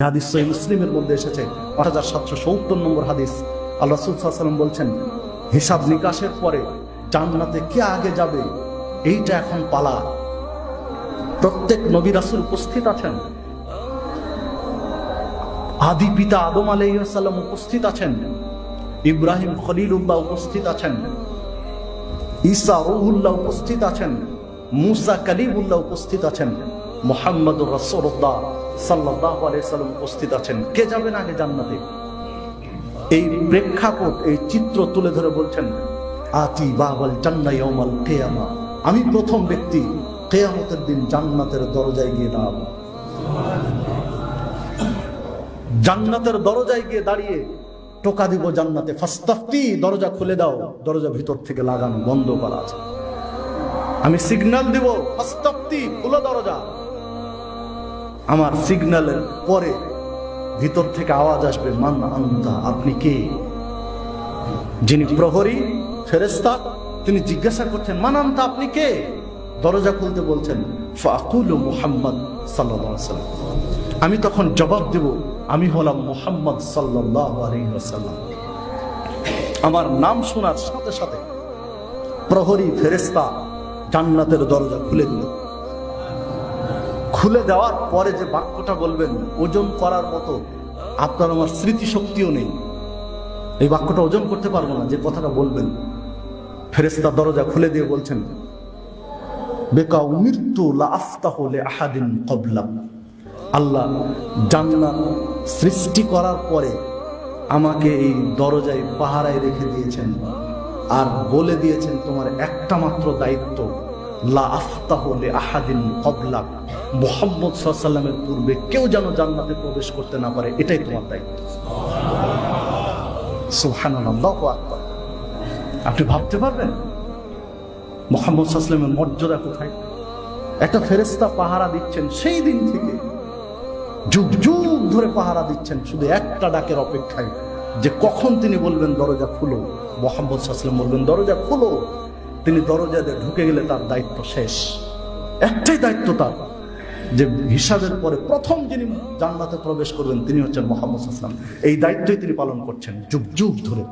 হাদিস সহিহ মুসলিমের মধ্যে এসেছে 5770 নম্বর হাদিস। আল্লাহ রাসূল সাল্লাল্লাহু আলাইহি ওয়াসাল্লাম বলছেন, হিসাব নিকাশের পরে জান্নাতে কে আগে যাবে এইটা এখন পালা। প্রত্যেক নবী রাসূল উপস্থিত আছেন, আদি পিতা আদম আলাইহিস সালাম উপস্থিত আছেন, ইব্রাহিম খলিলুল্লাহ উপস্থিত আছেন, ঈসা রূহুল্লাহ উপস্থিত আছেন, মুসা কালিমুল্লাহ উপস্থিত আছেন, মুহাম্মদুর রাসূলুল্লাহ সাল্লাল্লাহু আলাইহি সাল্লাম উপস্থিত আছেন। কে যাবেন আগে জান্নাতে? এই প্রেক্ষাপট, এই চিত্র তুলে ধরে বলছেন, আতি বাবাল জান্নাহ ইয়াউমাল কিয়ামা, আমি প্রথম ব্যক্তি কিয়ামতের দিন জান্নাতের দরজায় গিয়ে দাঁড়াবো। জান্নাতের দরজায় গিয়ে দাঁড়িয়ে টোকা দিব জান্নাতে, ফাস্তাফতি, দরজা খুলে দাও। দরজা ভিতর থেকে লাগানো, বন্ধ করা আছে। আমি সিগন্যাল দিব, ফাস্তাফতি, খুলো দরজা। আমার সিগন্যালের পরে ভিতর থেকে আওয়াজ আসবে, মান আনতা, আপনি কে? যিনি প্রহরী ফেরেশতা তিনি জিজ্ঞাসা করছেন, মান আনতা, আপনি কে? দরজা খুলতে বলছেন, ফাকুলু মুহাম্মদ সাল্লাল্লাহু আলাইহি ওয়াসাল্লাম। আমি তখন জবাব দেব, আমি হলাম মুহাম্মদ সাল্লাল্লাহু আলাইহি ওয়াসাল্লাম। আমার নাম শোনার সাথে সাথে প্রহরী ফেরেশতা জান্নাতের দরজা খুলে দিল। খুলে দেওয়ার পরে যে বাক্যটা বলবেন, ওজন করার মতো আপনার আমার স্মৃতিশক্তিও নেই, এই বাক্যটা ওজন করতে পারবো না যে কথাটা বলবেন। ফেরেশতা দরজা খুলে দিয়ে বলছেন, বেকা উমিরতু লা আফতাহু লি আহাদিন ক্বাবলা। আল্লাহ জান্নাত সৃষ্টি করার পরে আমাকে এই দরজায় পাহারায় রেখে দিয়েছেন, আর বলে দিয়েছেন তোমার একটা মাত্র দায়িত্ব, লা আফতাহু লি আহাদিন ক্বাবলা, মুহাম্মদ সাল্লাল্লাহু আলাইহি ওয়াসাল্লামের পূর্বে কেউ যেন জান্নাতে প্রবেশ করতে না পারে, এটাই তোমার দায়িত্ব। সুবহানাল্লাহ, আল্লাহু আকবার। আপনি ভাবতে পারবেন মুহাম্মদ সাল্লাল্লাহু আলাইহি ওয়াসাল্লামের মর্যাদা কোথায়? একটা ফেরেশতা পাহারা দিচ্ছেন সেই দিন থেকে, যুগ যুগ ধরে পাহারা দিচ্ছেন, শুধু একটা ডাকের অপেক্ষায়, যে কখন তিনি বলবেন দরজা খুলো। মুহাম্মদ সাল্লাল্লাহু আলাইহি ওয়াসাল্লাম বলবেন দরজা খুলো, তিনি দরজা দিয়ে ঢুকে গেলে তার দায়িত্ব শেষ। একটাই দায়িত্ব তার, যে হিসাবের পরে প্রথম যিনি জান্নাতে প্রবেশ করবেন তিনি হচ্ছেন মুহাম্মদ সাল্লাল্লাহু আলাইহি ওয়াসাল্লাম। এই দায়িত্বই তিনি পালন করছেন যুগ যুগ ধরে।